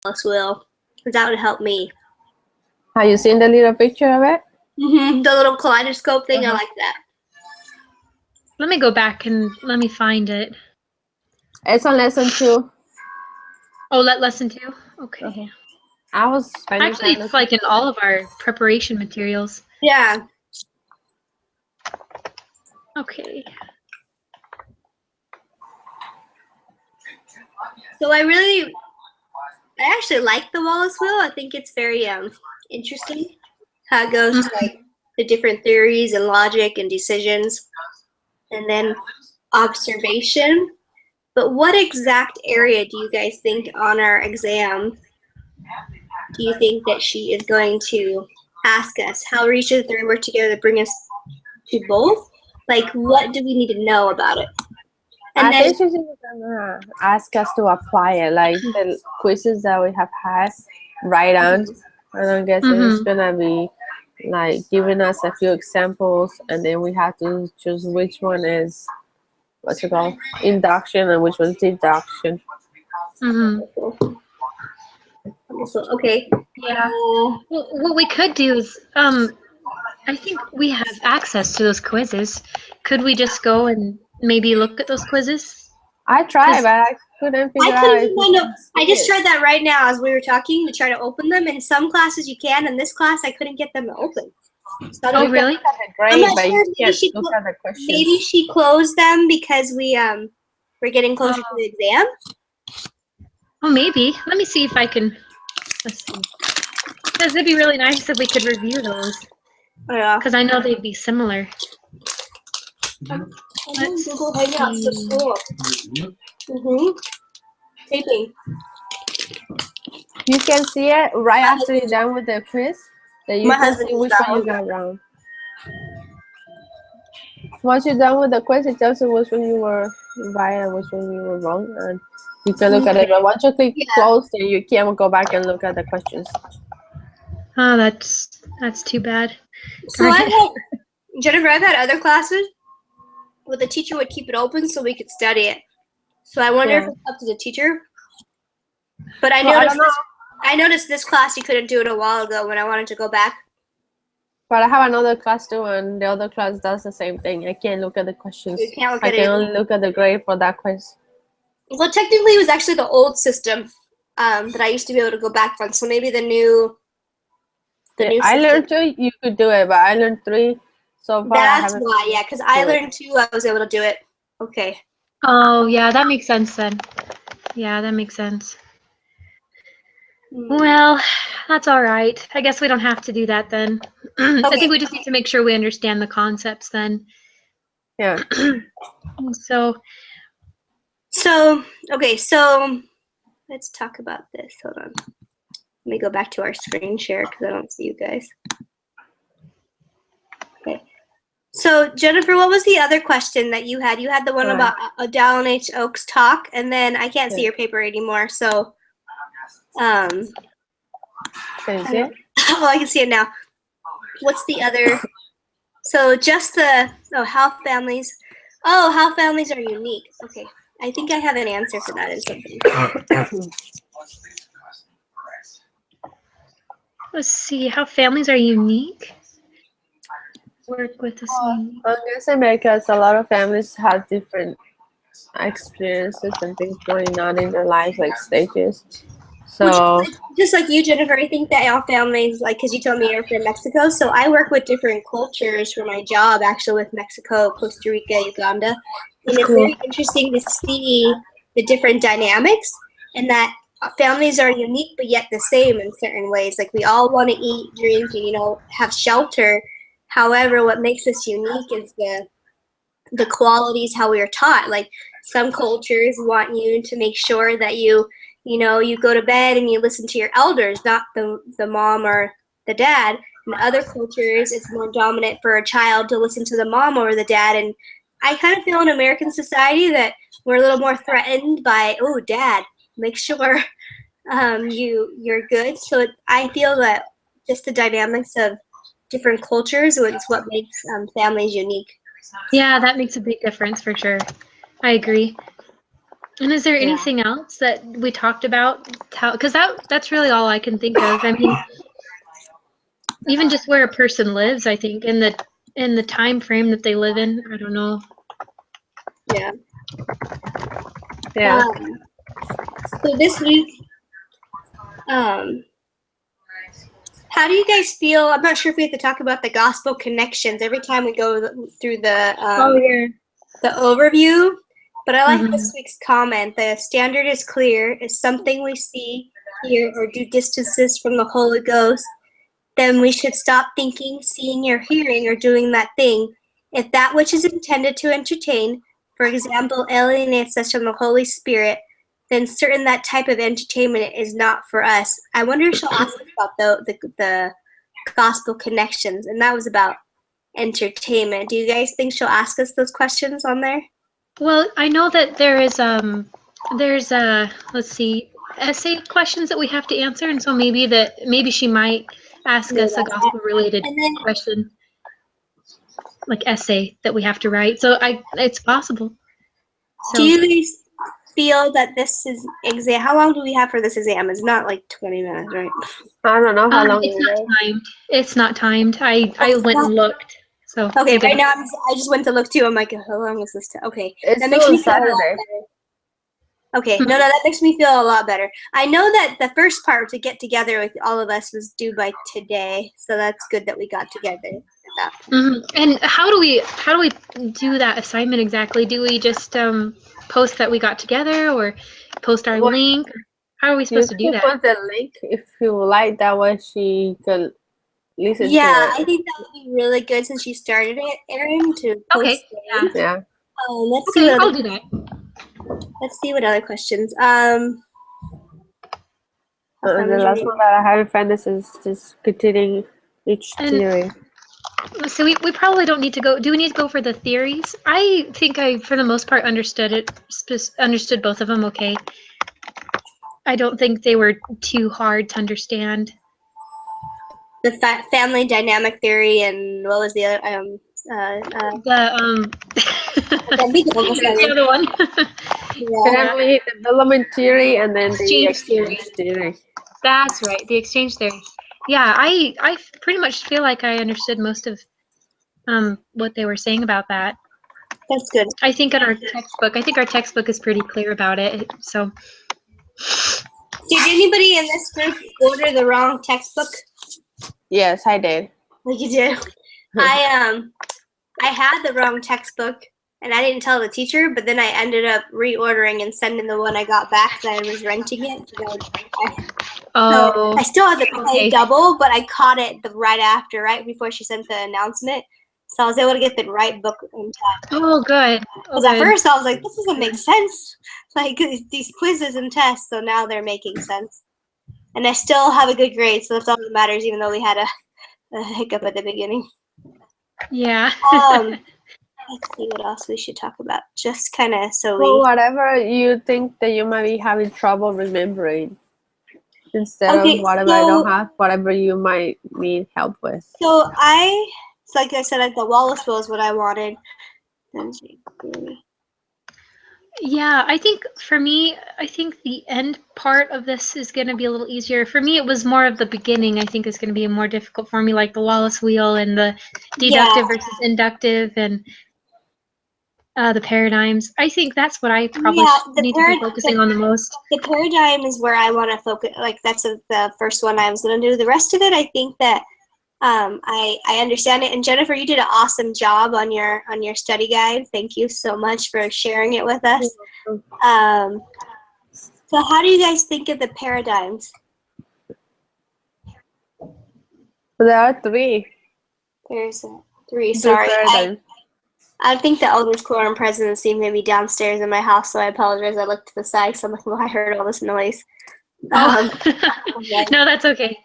Wallace Will, because that would help me. Have you seen the little picture of it? The little kaleidoscope thing, I like that. Let me go back and let me find it. It's on lesson 2. Oh, lesson 2? Okay. I was Actually, it's like in all of our preparation materials. Yeah. Okay. So I actually like the Wallace Wheel. I think it's very interesting how it goes to like the different theories and logic and decisions, and then observation. But what exact area do you guys think on our exam do you think that she is going to ask us? How each of the three work together to bring us to both? Like, what do we need to know about it? And I think she's gonna ask us to apply it, like the quizzes that we have had, write down. And I'm guessing it's gonna be like giving us a few examples, and then we have to choose which one is what's it called, induction, and which one's deduction. Okay. Yeah. Well, what we could do is, I think we have access to those quizzes. Could we just go and maybe look at those quizzes? I tried, but I couldn't figure out. I just tried that right now as we were talking to try to open them. In some classes you can. In this class, I couldn't get them to open. So oh, really? I'm not sure. Maybe she closed them because we're getting closer to the exam. Oh, maybe. Let me see if I can. Let's see. Because it'd be really nice if we could review those. Oh, yeah. Because I know they'd be similar. Google Hangouts for school. Taping. You can see it right after you're done with the quiz. That you can see which one you got wrong. Once you're done with the quiz, it tells you which one you were right and which one you were wrong, and you can look at it. But once you click close, then you can't go back and look at the questions. Oh, that's too bad. So Jennifer, I've had other classes where the teacher would keep it open so we could study it. So I wonder if it's up to the teacher. But I noticed this class you couldn't do it a while ago when I wanted to go back. But I have another class too, and the other class does the same thing. I can't look at the questions. I can only look at the grade for that quiz. Well, technically, it was actually the old system that I used to be able to go back on. So maybe the new I learned 2, you could do it, but I learned 3 so far. That's why, yeah, because I learned 2, I was able to do it. Okay. Oh, yeah, that makes sense then. Yeah, that makes sense. Well, that's all right. I guess we don't have to do that then. Okay. I think we just need to make sure we understand the concepts then. Yeah. Okay, so let's talk about this. Hold on. Let me go back to our screen share because I don't see you guys. Okay. So Jennifer, what was the other question that you had? You had the one about Dallin H. Oaks talk, and then I can't see your paper anymore. So, can you see it? Oh, I can see it now. What's the other? So just how families are unique. Okay, I think I have an answer for that in something. Let's see, how families are unique. Work with the same. I guess because a lot of families have different experiences and things going on in their lives, like stages. So just like you, Jennifer, I think that all families, like, because you told me you're from Mexico, so I work with different cultures for my job, actually, with Mexico, Costa Rica, Uganda, and it's very interesting to see the different dynamics, and that families are unique but yet the same in certain ways. Like, we all want to eat, drink, and have shelter. However, what makes us unique is the qualities how we are taught. Like, some cultures want you to make sure that you go to bed and you listen to your elders, not the mom or the dad. In other cultures, it's more dominant for a child to listen to the mom or the dad. And I kind of feel in American society that we're a little more threatened by, oh, dad, make sure you're good. So I feel that just the dynamics of different cultures is what makes families unique. Yeah, that makes a big difference for sure. I agree. And is there Yeah. anything else that we talked about? Because that's really all I can think of. I mean, even just where a person lives, I think, in the time frame that they live in. I don't know. Yeah. Yeah. So this week, how do you guys feel? I'm not sure if we have to talk about the gospel connections every time we go through the Yeah. the overview, but I like Mhm. this week's comment. The standard is clear. If something we see, hear, or do distances from the Holy Ghost, then we should stop thinking, seeing, or hearing, or doing that thing. If that which is intended to entertain, for example, alienates us from the Holy Spirit, then certain that type of entertainment is not for us. I wonder if she'll ask us about the gospel connections, and that was about entertainment. Do you guys think she'll ask us those questions on there? Well, I know that there's let's see, essay questions that we have to answer, and so maybe she might ask Yeah, us a about that. gospel related And then question, like essay that we have to write. So it's possible. So do you guys feel that this is exam? How long do we have for this exam? It's not like 20 minutes, right? I don't know how long it's it not is. timed. It's not timed. I it's went not- and looked. So Okay, I right didn't. now I just went to look too. I'm like, how long is this? Okay, It's that makes still me on feel a lot Saturday. better. Okay, no, that makes me feel a lot better. I know that the first part to get together with all of us was due by today, so that's good that we got together at that point. Mhm. And how do we do that assignment exactly? Do we just post that we got together, or post our Well, link? How are we You supposed to do can that? put the link if you like. That way she can listen to Yeah, I it. think that would be really good since you started it, Erin, to post Okay. the Yeah. link. Yeah. Let's see Okay, what I'll other, do that. let's see what other questions. The last one that I haven't found is just continuing each And- theory. So we probably don't need to go. Do we need to go for the theories? I think I, for the most part, understood both of them. Okay. I don't think they were too hard to understand. the family dynamic theory and what was the other? The I can't think of almost the other one. Yeah. Family development theory and then the Exchange theory. exchange theory. That's right, the exchange theory. Yeah, I pretty much feel like I understood most of what they were saying about that. That's good. I think our textbook is pretty clear about it. So Did anybody in this group order the wrong textbook? Yes, I did. Like you did. I had the wrong textbook and I didn't tell the teacher, but then I ended up reordering and sending the one I got back that I was renting it. So I still had to pay okay. double, but I caught it right after, right before she sent the announcement. So I was able to get the right book in time. Oh, good. Because at first I was like, this doesn't make sense. Like these quizzes and tests, so now they're making sense. And I still have a good grade, so that's all that matters, even though we had a hiccup at the beginning. Yeah. Let's see what else we should talk about. Just kind of so Well, we. whatever you think that you might be having trouble remembering, instead Okay, of whatever I don't so- have, whatever you might need help with. So like I said, like the Wallace Will is what I wanted. Yeah, I think for me, I think the end part of this is going to be a little easier. For me, it was more of the beginning, I think is going to be more difficult for me, like the Wallace wheel and the deductive versus inductive and the paradigms. I think that's what I probably need to be focusing on the most. The paradigm is where I want to focus. Like that's the first one I was going to do. The rest of it, I think that I understand it. And Jennifer, you did an awesome job on your study guide. Thank you so much for sharing it with us. So how do you guys think of the paradigms? There are three. There's three. Sorry, paradigms. I think the elders quorum presidency may be downstairs in my house, so I apologize. I looked to the side, so I'm like, well, I heard all this noise. No, that's okay.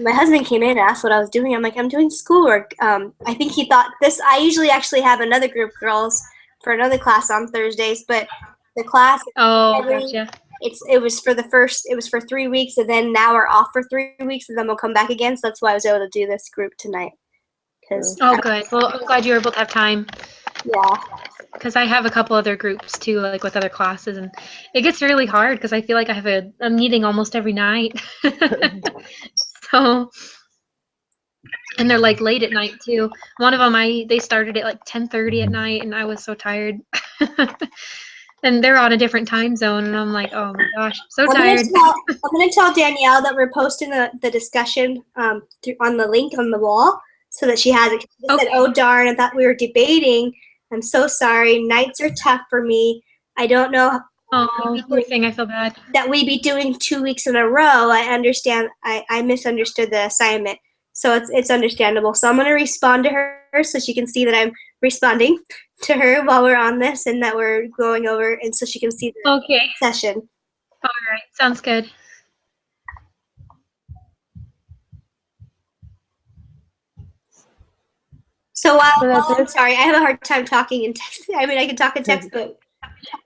My husband came in and asked what I was doing. I'm like, I'm doing schoolwork. I think he thought this. I usually actually have another group of girls for another class on Thursdays, but the class. Oh, gotcha. It was for 3 weeks, and then now we're off for 3 weeks, and then we'll come back again. So that's why I was able to do this group tonight. Oh, good. Well, I'm glad you were able to have time. Yeah. Because I have a couple other groups too, like with other classes, and it gets really hard because I feel like I have a meeting almost every night. So, and they're like late at night too. One of them, they started at like 10:30 at night, and I was so tired. And they're on a different time zone, and I'm like, oh my gosh, I'm so tired. I'm gonna tell Danielle that we're posting the discussion on the link on the wall so that she has it. She said, "Oh darn, I thought we were debating. I'm so sorry. Nights are tough for me. I don't know." Oh, poor thing. I feel bad. That we be doing 2 weeks in a row. I understand. I misunderstood the assignment, so it's understandable. So I'm gonna respond to her so she can see that I'm responding to her while we're on this and that we're going over, and so she can see the session. All right, sounds good. So I'm sorry, I have a hard time talking in text. I mean, I can talk in text, but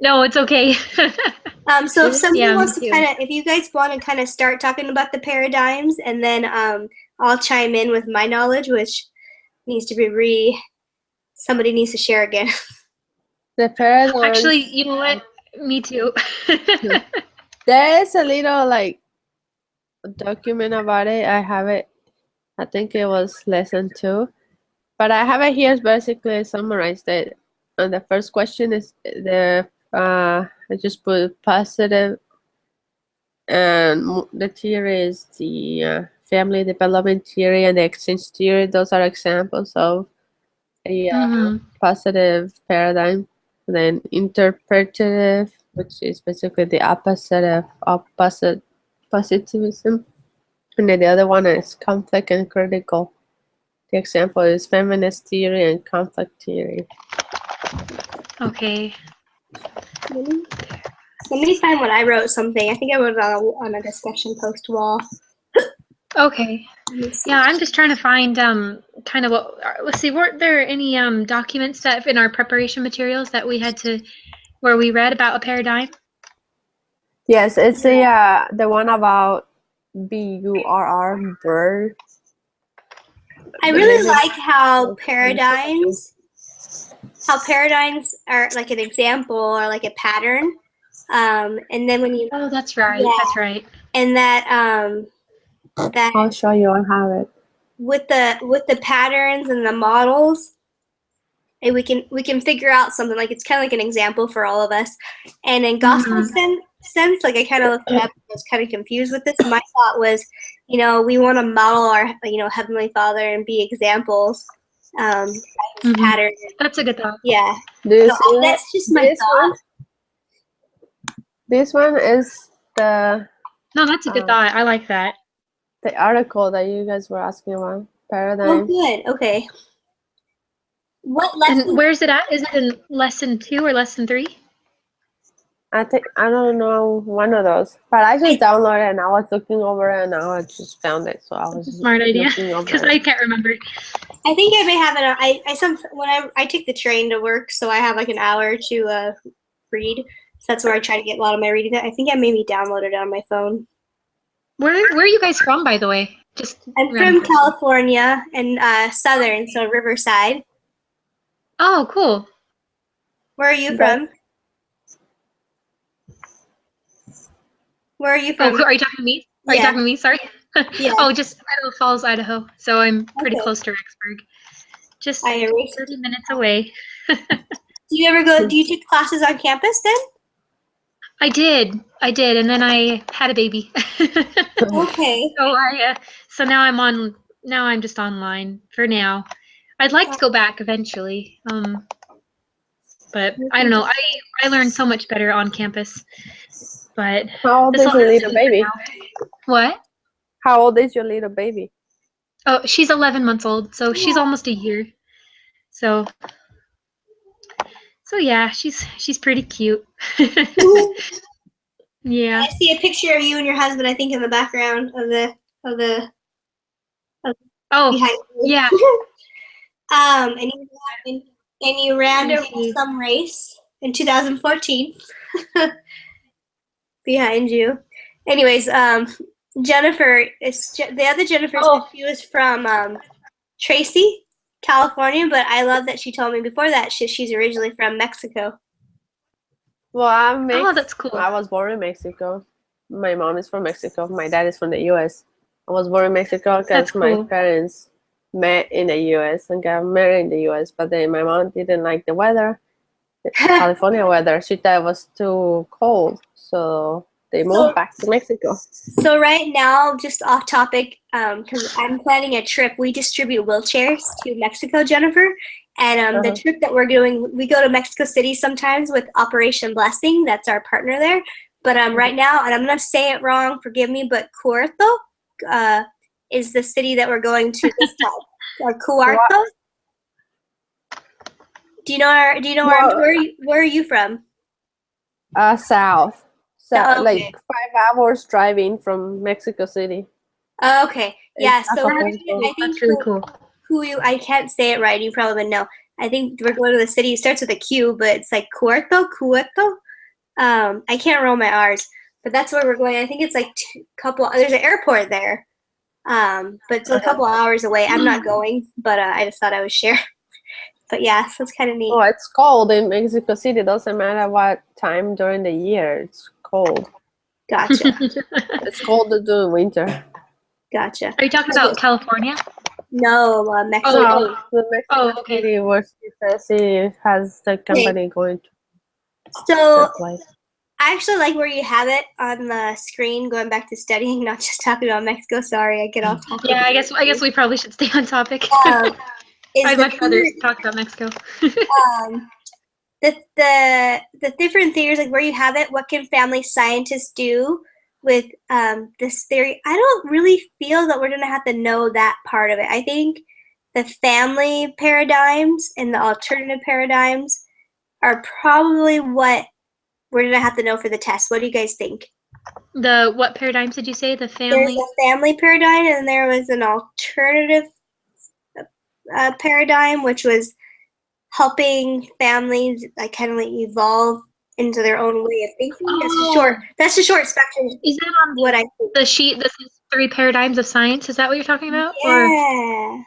no, it's okay. So if somebody wants to if you guys want to kind of start talking about the paradigms, and then I'll chime in with my knowledge, which needs to be somebody needs to share again. The paradigms. Actually, you know what? Me too. There is a little like document about it. I have it. I think it was lesson 2, but I have it here. Basically summarized it. And the first question is I just put positive, and the theory is the family development theory and the exchange theory. Those are examples of a positive paradigm. And then interpretative, which is basically the opposite of positivism. And then the other one is conflict and critical. The example is feminist theory and conflict theory. Okay. Let me find what I wrote something. I think I wrote it on a discussion post wall. Okay. Yeah, I'm just trying to find kind of what. Let's see. Weren't there any documents that in our preparation materials that we had to, where we read about a paradigm? Yes, it's the one about BURR, bird. I really like how paradigms are like an example or like a pattern. And then when you that's right. Yeah. That's right. And that I'll show you. I have it. With the patterns and the models, and we can figure out something. Like it's kind of like an example for all of us. And in gospel sense, like I kind of looked it up. I was kind of confused with this. My thought was, we want to model our Heavenly Father and be examples. Pattern. That's a good thought. Yeah. That's just my thought. This one is the. No, that's a good thought. I like that. The article that you guys were asking about, paradigm. Oh, good. Okay. What lesson? And where's it at? Is it in lesson 2 or lesson 3? I don't know, one of those. But I just downloaded it and I was looking over it and now I just found it. So I was smart idea because I can't remember. I think I may have it. When I take the train to work, so I have like an hour to read. So that's where I try to get a lot of my reading. I think I maybe downloaded it on my phone. Where are you guys from, by the way? I'm from California and Southern, so Riverside. Oh, cool. Where are you from? Where are you from? Oh, are you talking to me? Are you talking to me? Sorry. Yeah. Oh, just Idaho Falls, Idaho. So I'm pretty close to Rexburg. Just 30 minutes away. Do you take classes on campus then? I did, and then I had a baby. Okay. So now I'm just online for now. I'd like to go back eventually. But I don't know. I learned so much better on campus. But how old is your little baby? What? How old is your little baby? Oh, she's 11 months old, so she's almost a year. So yeah, she's pretty cute. Yeah. I see a picture of you and your husband, I think, in the background of the oh yeah. And you ran some race in 2014 behind you. Anyways, Jennifer, the other Jennifer, she was from Tracy. California, but I love that she told me before that she's originally from Mexico. Well, Oh, that's cool. I was born in Mexico. My mom is from Mexico. My dad is from the U.S. I was born in Mexico That's because my cool. parents met in the U.S. and got married in the U.S. But then my mom didn't like the weather, the California weather. She thought it was too cold, so they moved back to Mexico. So right now, just off topic, because I'm planning a trip. We distribute wheelchairs to Mexico, Jennifer. And the trip that we're doing, we go to Mexico City sometimes with Operation Blessing. That's our partner there. But right now, and I'm going to say it wrong, forgive me, but Cuarto is the city that we're going to this time. Or Cuarto? Do you know where are you from? South. So, Oh, okay. like 5 hours driving from Mexico City. Oh, okay. Yeah, so I Acapulco. think That's really cool. I can't say it right. You probably would know. I think we're going to the city. It starts with a Q, but it's like Cuarto. I can't roll my R's, but that's where we're going. I think it's like there's an airport there, but it's a couple hours away. I'm not going, but I just thought I would share. But yeah, so it's kind of neat. Oh, it's cold in Mexico City. It doesn't matter what time during the year. It's cold. Gotcha. It's colder during winter. Gotcha. Are you talking about California? No, Mexico. No, the Mexico okay. City was City has the company going to So that place. I actually like where you have it on the screen, going back to studying, not just talking about Mexico. Sorry, I get off topic. Yeah, I guess we probably should stay on topic. I'd much rather talk about Mexico. The different theories, like where you have it, what can family scientists do with this theory? I don't really feel that we're going to have to know that part of it. I think the family paradigms and the alternative paradigms are probably what we're going to have to know for the test. What do you guys think? The what paradigms did you say? The family? There's a family paradigm, and there was an alternative paradigm, which was helping families like kind of like evolve into their own way of thinking. That's a short spectrum. Is that on what I think. The sheet that says 3 paradigms of science? Is that what you're talking about? Yeah.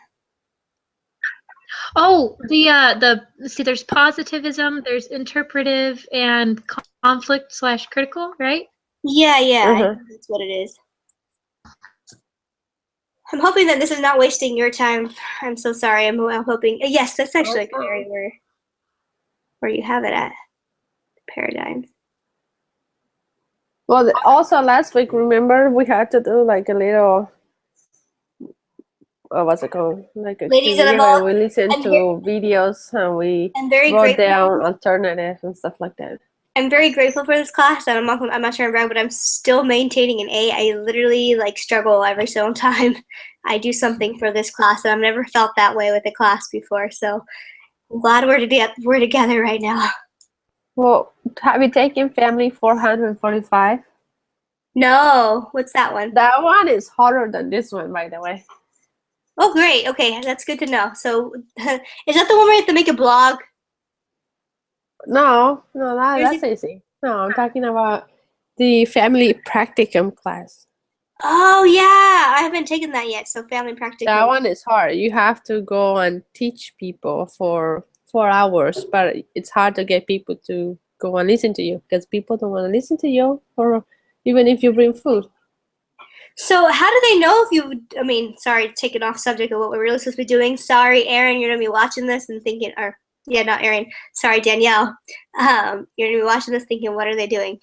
Oh, see, there's positivism, there's interpretive, and conflict/critical, right? Yeah, I think that's what it is. I'm hoping that this is not wasting your time. I'm so sorry. I'm hoping. Yes, that's actually like an area where you have it at. Paradigm. Well, also last week, remember we had to do like a little. What's it called? Like a Ladies of the where Vault. we listened to videos and we wrote down alternatives and stuff like that. I'm very grateful for this class, and I'm not sure I'm right, but I'm still maintaining an A. I literally like struggle every single time I do something for this class, and I've never felt that way with a class before. So I'm glad we're together right now. Well, have you taken Family 445? No, what's that one? That one is harder than this one, by the way. Oh, great. Okay, that's good to know. So, is that the one where you have to make a blog? No, that's easy. No, I'm talking about the family practicum class. Oh, yeah. I haven't taken that yet. So, family practicum. That one is hard. You have to go and teach people for 4 hours, but it's hard to get people to go and listen to you because people don't want to listen to you, or even if you bring food. So how do they know if you, sorry, taking off subject of what we're really supposed to be doing. Sorry, Aaron, you're going to be watching this and thinking, not Aaron. Sorry, Danielle. You're going to be watching this thinking, what are they doing?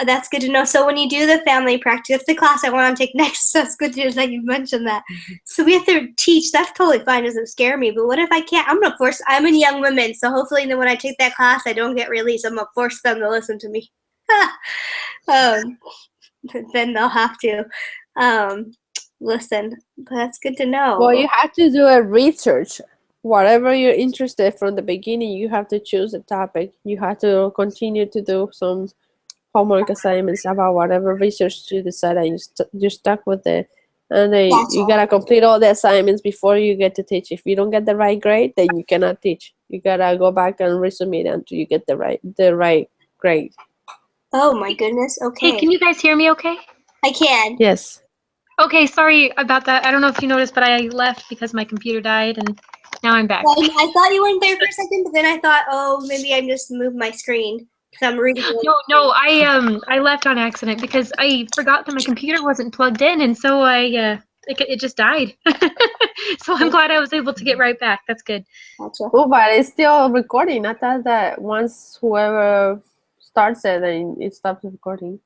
That's good to know. So when you do the family practice, that's the class I want to take next. So it's good to know that you mentioned that. So we have to teach. That's totally fine. It doesn't scare me. But what if I can't? I'm a young woman. So hopefully when I take that class, I don't get released. I'm going to force them to listen to me. Then they'll have to listen. But that's good to know. Well, you have to do a research. Whatever you're interested from the beginning, you have to choose a topic. You have to continue to do some homework assignments about whatever research you decide and you're stuck with it. And then you gotta complete all the assignments before you get to teach. If you don't get the right grade, then you cannot teach. You gotta go back and resubmit until you get the right grade. Oh my goodness. Okay. Hey, can you guys hear me okay? I can. Yes. Okay, sorry about that. I don't know if you noticed, but I left because my computer died, and now I'm back. I thought you weren't there for a second, but then I thought, oh, maybe I just moved my screen because I'm reading. No, I left on accident because I forgot that my computer wasn't plugged in, and so it just died. So I'm glad I was able to get right back. That's good. Gotcha. Oh, but it's still recording. I thought that once whoever starts it, then it stops recording.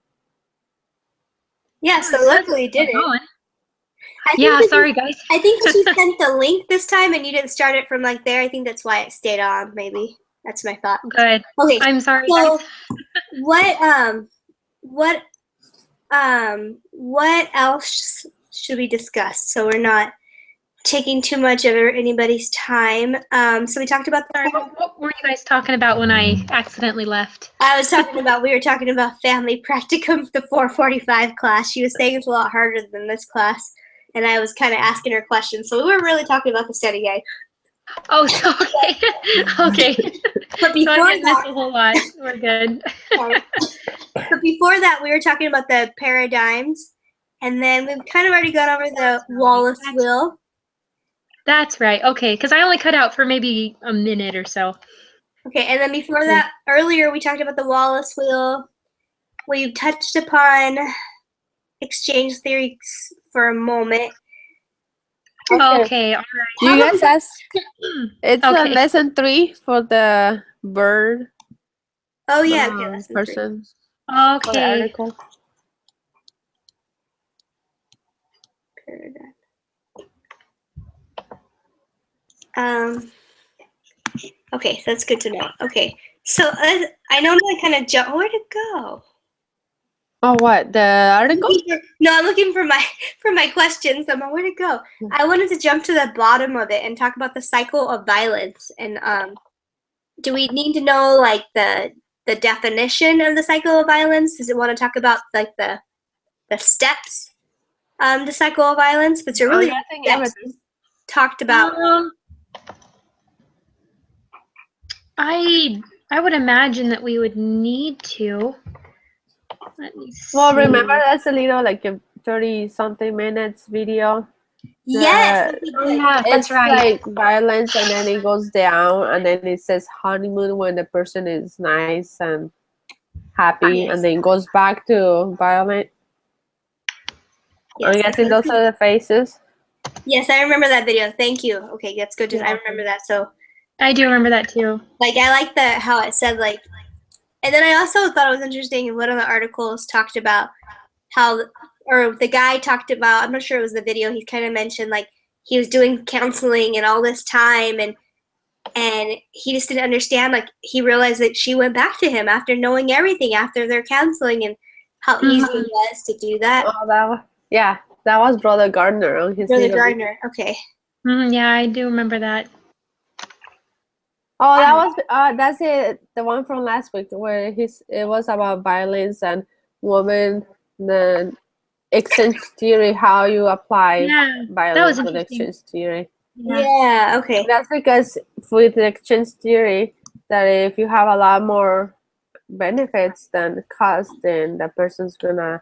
Yeah, so luckily it didn't. I think Yeah, 'cause sorry guys. I think because you sent the link this time and you didn't start it from like there, I think that's why it stayed on. Maybe that's my thought. Good. Okay, I'm sorry so guys. what else should we discuss so we're not taking too much of anybody's time? So we talked about the. What were you guys talking about when I accidentally left? We were talking about family practicum, the 445 class. She was saying it's a lot harder than this class, and I was kind of asking her questions. So we were really talking about the study guide. Oh, okay. Okay. But So before I didn't miss that, a whole lot. We're good. but before that, we were talking about the paradigms, and then we've kind of already gone over the Wallace wheel. That's right. Okay, because I only cut out for maybe a minute or so. Okay, and then before that, earlier we talked about the Wallace wheel. We touched upon exchange theories for a moment. Okay, all right. Do you guys ask? It's Okay. lesson 3 for the bird Oh yeah, okay, lesson 3. person. For the Okay. article. Okay, so that's good to know. Okay, so I know I'm gonna kind of jump. Where'd it go? Oh, what? The article? No, I'm looking for my questions. I'm like, where'd it go? I wanted to jump to the bottom of it and talk about the cycle of violence. And do we need to know like the definition of the cycle of violence? Does it want to talk about like the steps the cycle of violence? But it's really I think steps everything. talked about. I would imagine that we would need to. Let me see. Well, remember that's a little like a 30-something minutes video. Yes. Oh, yeah, that's It's right. like violence, and then it goes down, and then it says honeymoon when the person is nice and happy, and then goes back to violent. Yes, I'm guessing those are the phases. Yes, I remember that video. Thank you. Okay, that's good. I remember that. So I do remember that too. like I like how it said like, and then I also thought it was interesting. One of the articles talked about how, or the guy talked about. I'm not sure it was the video. He kind of mentioned like he was doing counseling and all this time, and he just didn't understand. Like he realized that she went back to him after knowing everything after their counseling and how easy it was to do that. Oh, that was Brother Gardner on his. Brother Gardner. Okay. Yeah, I do remember that. Oh, that was that's it. The one from last week where it was about violence and women, the exchange theory, how you apply violence with exchange theory. Yeah. Okay. That's because with the exchange theory, that if you have a lot more benefits than cost, then the person's gonna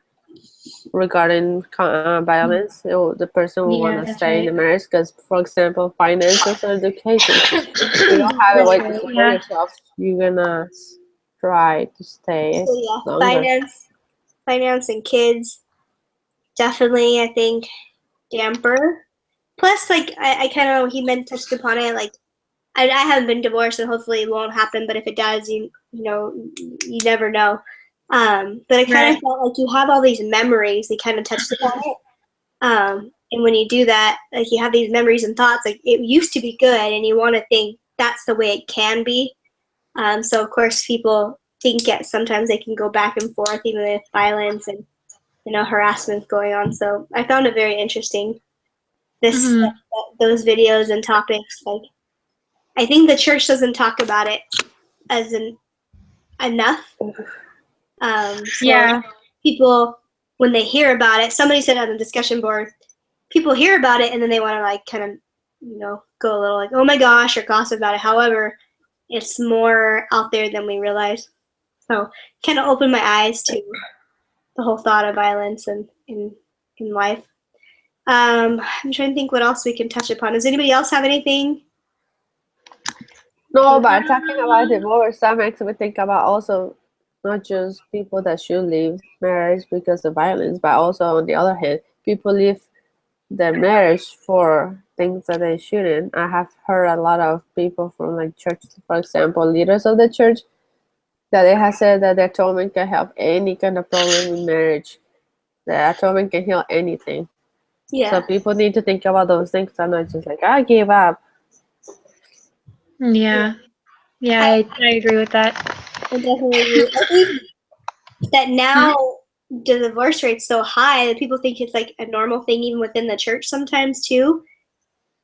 regarding violence, the person will want to stay in the marriage because, for example, finances or education. If you don't have a way to support yourself, you're gonna try to stay longer. Finance and kids, definitely. I think damper. Plus, like I kind of touched upon it. Like I haven't been divorced, and hopefully it won't happen. But if it does, you never know. But I kind of felt like you have all these memories. They kind of touched upon it. And when you do that, like you have these memories and thoughts, like it used to be good, and you want to think that's the way it can be. So of course, people think sometimes they can go back and forth, even with violence and harassment going on. So I found it very interesting. Those videos and topics. Like I think the church doesn't talk about it as enough. People, when they hear about it, somebody said on the discussion board, people hear about it and then they want to like kind of, go a little like, oh my gosh, or gossip about it. However, it's more out there than we realize. So kind of opened my eyes to the whole thought of violence and in life. I'm trying to think what else we can touch upon. Does anybody else have anything? No, but talking about divorce, that makes me think about also not just people that should leave marriage because of violence, but also on the other hand, people leave their marriage for things that they shouldn't. I have heard a lot of people from like church, for example, leaders of the church, that they have said that the atonement can help any kind of problem in marriage. The atonement can heal anything. Yeah. So people need to think about those things and not just like, I give up. Yeah. Yeah, I agree with that. I definitely agree. I think that now the divorce rate's so high that people think it's like a normal thing even within the church sometimes too.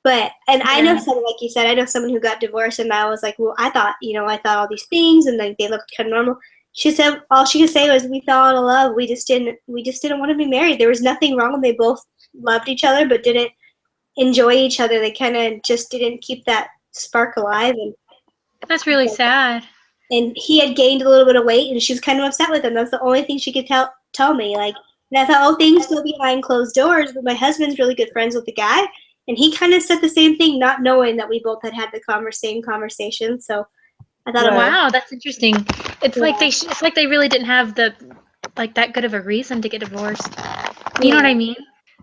But and I know Yeah. someone, like you said, I know someone who got divorced, and I was like, well, I thought all these things, and like they looked kind of normal. She said all she could say was, we fell out of love. We just didn't want to be married. There was nothing wrong. They both loved each other, but didn't enjoy each other. They kind of just didn't keep that spark alive, That's really sad. and he had gained a little bit of weight, and she was kind of upset with him. That's the only thing she could tell me. Like, and I thought, oh, things go behind closed doors. But my husband's really good friends with the guy, and he kind of said the same thing, not knowing that we both had the same conversation. So I thought, Right. Wow, that's interesting. It's Yeah. like it's like they really didn't have that good of a reason to get divorced. You know what I mean?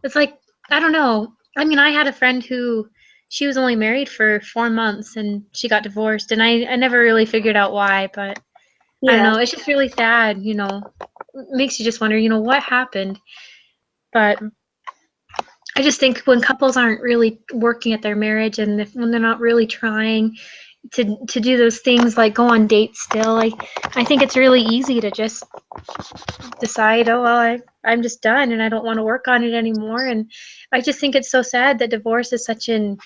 It's like, I don't know. I mean, I had a friend who she was only married for 4 months and she got divorced, and I never really figured out why, but I don't know. It's just really sad, It makes you just wonder, what happened. But I just think when couples aren't really working at their marriage, and when they're not really trying to do those things like go on dates still, I think it's really easy to just decide, oh well, I'm just done and I don't want to work on it anymore. And I just think it's so sad that divorce is such an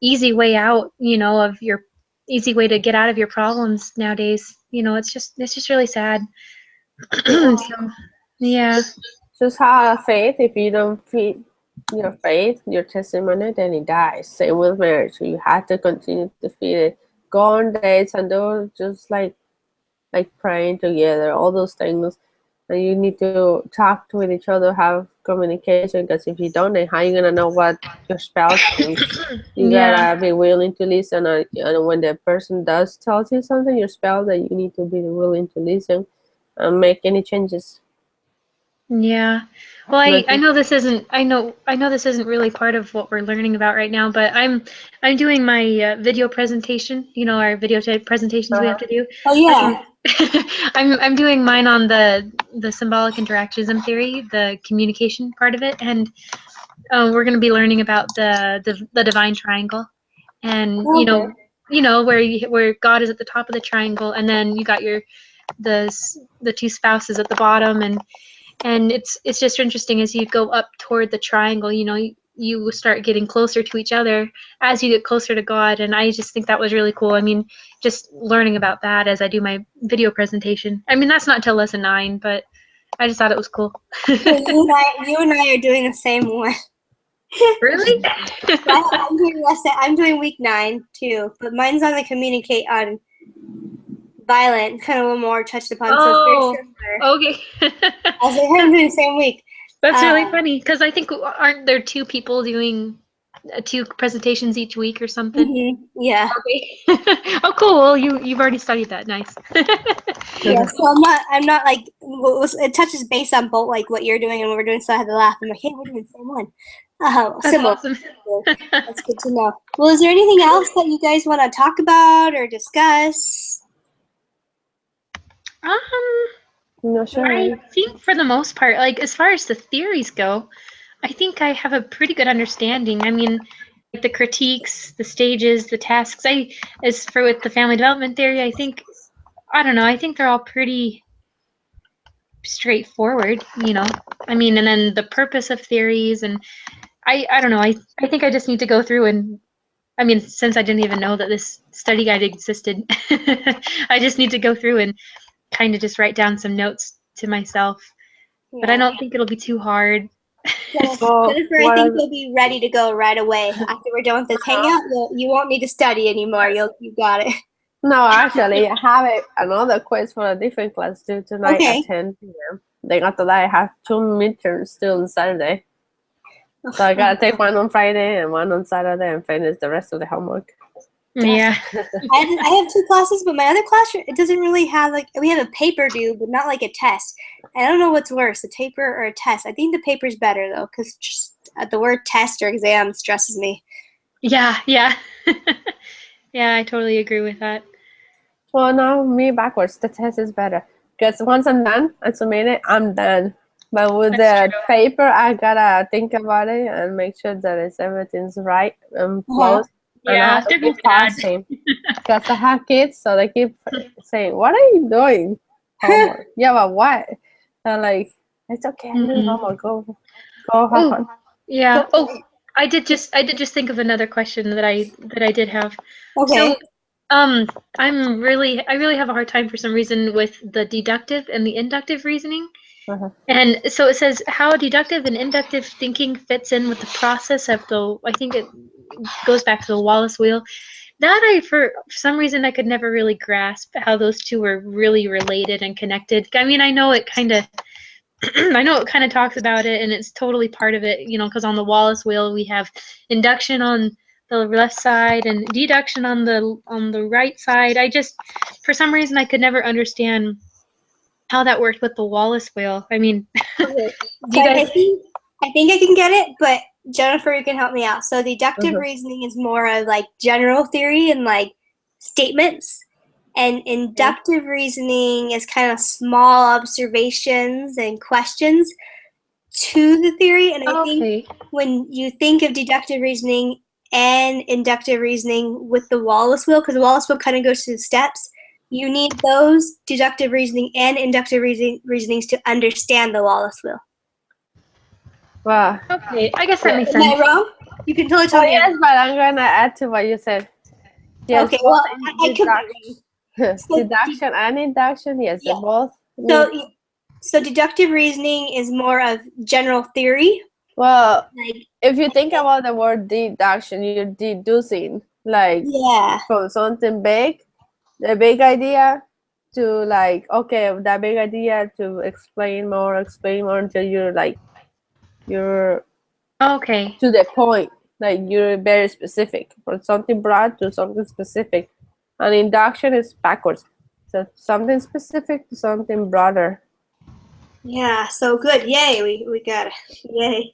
easy way out, of your easy way to get out of your problems nowadays. It's just really sad. So yeah. Just have faith. If you don't feed your faith, your testimony, then it dies. Same with marriage. So you have to continue to feed it. Go on dates and do just like praying together, all those things. And you need to talk with each other, have communication. Because if you don't, then how you gonna know what your spouse thinks? You Yeah. gotta be willing to listen. And when the person does tell you something, your spouse, that you need to be willing to listen and make any changes. Yeah. Well, I know this isn't I know this isn't really part of what we're learning about right now, but I'm doing my video presentation. Our video presentations we have to do. Oh yeah. I'm doing mine on the symbolic interactionism theory, the communication part of it, and we're going to be learning about the divine triangle, and where God is at the top of the triangle, and then you got the two spouses at the bottom, and it's just interesting as you go up toward the triangle. You start getting closer to each other as you get closer to God, and I just think that was really cool. I mean, just learning about that as I do my video presentation. I mean, that's not till lesson 9, but I just thought it was cool. You and I are doing the same one. Really? I'm doing week 9 too, but mine's on the communicate on violent, kind of a little more touched upon. Oh, So it's very similar. okay. I was like, I'm doing the same week. That's really funny because I think aren't there 2 people doing 2 presentations each week or something? Mm-hmm. Yeah. Okay. Oh, cool. Well, you've already studied that. Nice. Yeah. So I'm not like it touches base on both like what you're doing and what we're doing. So I had to laugh. I'm like, hey, we're doing the same one. That's Similar. awesome. That's good to know. Well, is there anything else that you guys want to talk about or discuss? Not sure. I think for the most part, like as far as the theories go, I think I have a pretty good understanding. I mean, like the critiques, the stages, the tasks. As for with the family development theory, I don't know. I think they're all pretty straightforward. I mean, and then the purpose of theories, and I don't know. I think I just need to go through and. I mean, since I didn't even know that this study guide existed, I just need to go through and kind of just write down some notes to myself. Yeah. But I don't think it'll be too hard. Jennifer, I think you'll be ready to go right away after we're done with this hangout. You won't need to study anymore. You got it. No, actually, I have another quiz for a different class due tonight at 10 p.m. Then after that, I have 2 midterms still on Saturday. So I gotta take one on Friday and one on Saturday and finish the rest of the homework. Yeah. I have 2 classes, but my other class, it doesn't really have, like, we have a paper due, but not like a test. And I don't know what's worse, a paper or a test. I think the paper's better, though, because the word test or exam stresses me. Yeah. Yeah. Yeah, I totally agree with that. Well, now me backwards. The test is better because once I'm done and submit it, I'm done. But with That's the paper, I gotta think about it and make sure that everything's right and close. And I Yeah, have to they're keep both bad. pausing because I have kids, so they keep saying, "What are you doing?" Homework. Yeah, but what? And like, it's okay. I'm doing homework. Go have Oh, fun. yeah. Oh, I did just think of another question that I did have. Okay. So, I really have a hard time for some reason with the deductive and the inductive reasoning. Uh-huh. And so it says how deductive and inductive thinking fits in with the process of I think it goes back to the Wallace wheel. That for some reason I could never really grasp how those two were really related and connected. I mean, I know it kind of I know it kind of talks about it and it's totally part of it, because on the Wallace wheel we have induction on the left side and deduction on the right side. I just, for some reason, I could never understand how that worked with the Wallace wheel. I mean, Okay. do you So guys? I think I can get it, but Jennifer, you can help me out. So deductive Uh-huh. reasoning is more of like general theory and like statements, and inductive reasoning is kind of small observations and questions to the theory. And I think Okay. when you think of deductive reasoning and inductive reasoning with the Wallace wheel, because the Wallace wheel kind of goes through the steps, you need those deductive reasoning and inductive reasonings to understand the Wallace wheel. Well, Okay, I guess that makes Am I sense. wrong? You can totally tell well, me. yes, but I'm gonna add to what you said. Yes, Okay, both well, I could be wrong. So, deduction and induction. Yes, yeah. they both. So deductive reasoning is more of general theory. Well, Like, if you think about the word deduction, you're deducing like yeah. from something big, the big idea, to like, okay, that big idea to explain more until you're Okay. to the point, like you're very specific from something broad to something specific. And induction is backwards, so something specific to something broader. Yeah, so good. Yay, we got it. Yay.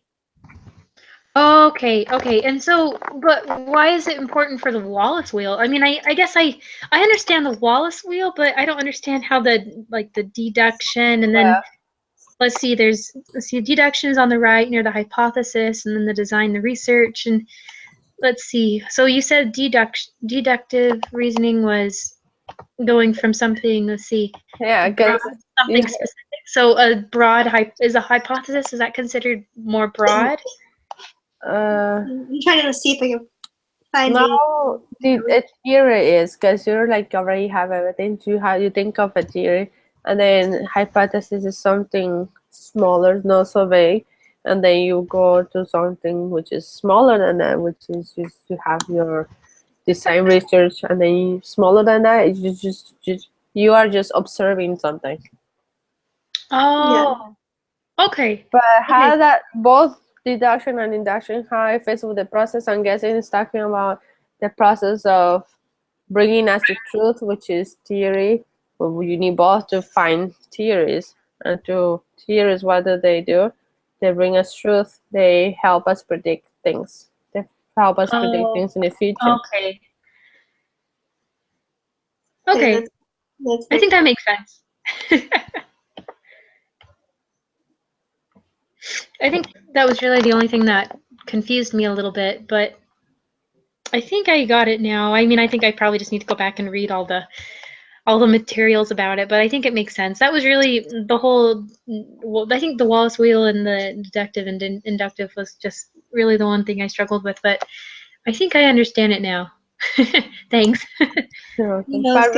Okay, okay. And so, but why is it important for the Wallace wheel? I mean, I guess I understand the Wallace wheel, but I don't understand how the deduction and then let's see, deduction is on the right near the hypothesis and then the design, the research, and let's see. So you said deductive reasoning was going from something, let's see, Yeah, broad, because something specific. So a broad is a hypothesis, is that considered more broad? I'm trying to see if I can find no, the theory is because you're like already have everything. You think of a theory, and then hypothesis is something smaller, not so big, and then you go to something which is smaller than that, which is just you have your design research, and then smaller than that, it's just you are just observing something. Oh, okay. But how Okay. that both deduction and induction, how it fits with the process, I'm guessing it's talking about the process of bringing us to truth, which is theory. Well, you need both to find theories, and to theories, what do? They bring us truth. They help us predict things. They help us predict things in the future. Okay. Okay. That's I think that makes sense. I think that was really the only thing that confused me a little bit, but I think I got it now. I mean, I think I probably just need to go back and read all the materials about it, but I think it makes sense. That was really the whole. Well, I think the Wallace wheel and the deductive and inductive was just really the one thing I struggled with, but I think I understand it now. Thanks. But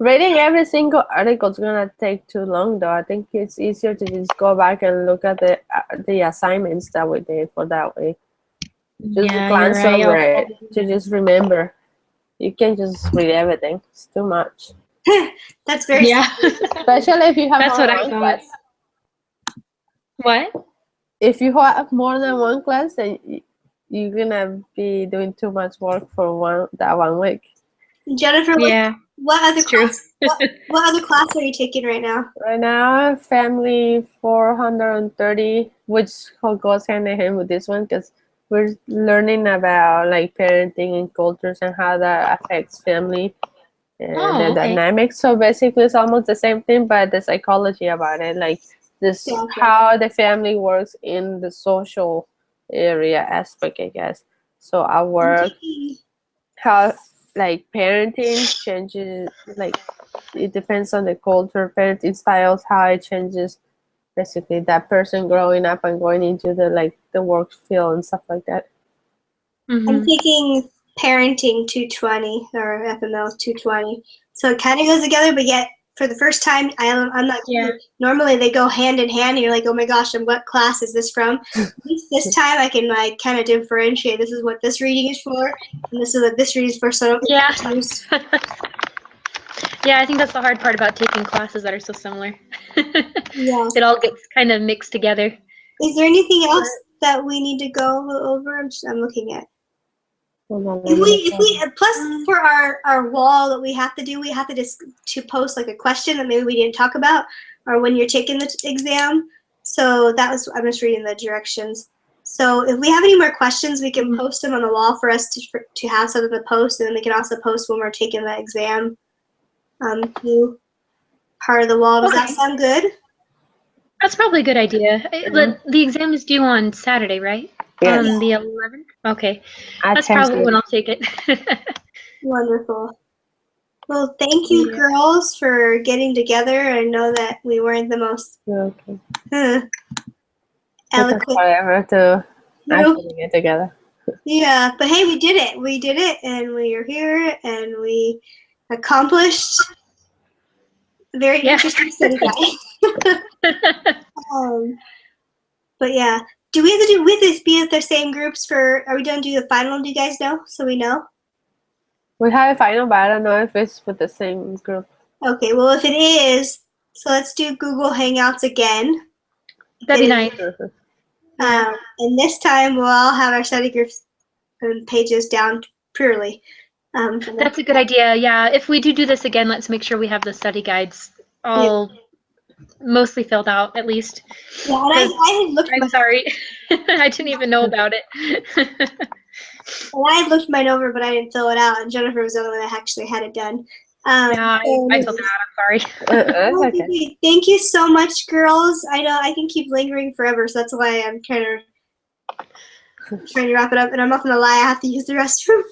reading every single article is gonna take too long, though. I think it's easier to just go back and look at the assignments that we did for that week. Just Yeah, you're glance right. over it to just remember. You can't just read everything. It's too much. That's very Yeah. Especially if you have That's more what than I one thought. class. What? if you have more than one class, then you're gonna be doing too much work for that 1 week. Jennifer, Yeah, what other it's true. class? What other class are you taking right now? Right now, family 430, which goes hand in hand with this one because we're learning about like parenting and cultures and how that affects family and the Oh, okay. dynamics. So basically, it's almost the same thing, but the psychology about it, like this, Gotcha. how the family works in the social area aspect, I guess. So I I'm work taking- how like parenting changes, like it depends on the culture, parenting styles, how it changes basically that person growing up and going into the work field and stuff like that. I'm Hmm. taking parenting 220 or FML 220. So it kind of goes together, but yet for the first time, I'm not. Yeah. Normally they go hand in hand, and you're like, oh my gosh, and what class is this from? This time I can like kind of differentiate. This is what this reading is for, and this is what this reading is for. So I don't get Yeah. confused. Yeah, I think that's the hard part about taking classes that are so similar. Yeah. It all gets kind of mixed together. Is there anything else that we need to go over? I'm looking at. If we plus for our wall that we have to do, we have to just to post like a question that maybe we didn't talk about, or when you're taking the exam. So that was, I'm just reading the directions. So if we have any more questions, we can post them on the wall for us to have something to post, and then we can also post when we're taking the exam. To part of the wall. Does that Okay. sound good? That's probably a good idea. The exam is due on Saturday, right? Yes. On the 11th? Okay. At That's 10 probably when p.m. I'll take it. Wonderful. Well, thank you, Yeah. girls, for getting together. I know that we weren't the most Okay. huh, Took us eloquent. forever to Nope. actually get together. Yeah, but hey, we did it. We did it, and we are here, and we accomplished a very Yeah. interesting study guide. But yeah, do we have to do with this be with the same groups for? Are we done? Do the final? Do you guys know? So we know. We have a final, but I don't know if it's with the same group. Okay. Well, if it is, so let's do Google Hangouts again. That'd be nice. And this time we'll all have our study groups and pages down purely. That's a good idea. Yeah. If we do this again, let's make sure we have the study guides all mostly filled out, at least. Yeah, and I had looked. I'm sorry. I didn't even know about it. Well, I had looked mine over, but I didn't fill it out, and Jennifer was the only one that actually had it done. Yeah, I filled it out. I'm sorry. That's okay. Thank you so much, girls. I know I can keep lingering forever, so that's why I'm trying to wrap it up. And I'm not gonna lie, I have to use the restroom.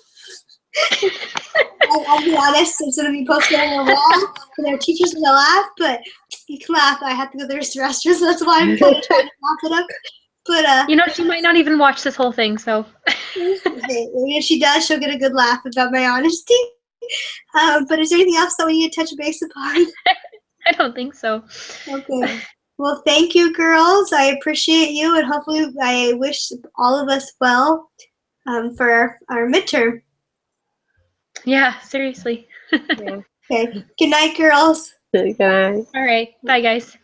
I'll be honest, it's gonna be posted on the wall, and our teachers gonna laugh, but you can laugh. I have to go to the restroom, so that's why I'm kind of trying to wrap it up. But You know, she might not even watch this whole thing, so. if she does, she'll get a good laugh about my honesty. But is there anything else that we need to touch base upon? I don't think so. Okay. Well, thank you, girls. I appreciate you, and hopefully, I wish all of us well for our midterm. Yeah, seriously. Okay. Good night, girls. Good night. All right. Bye, guys.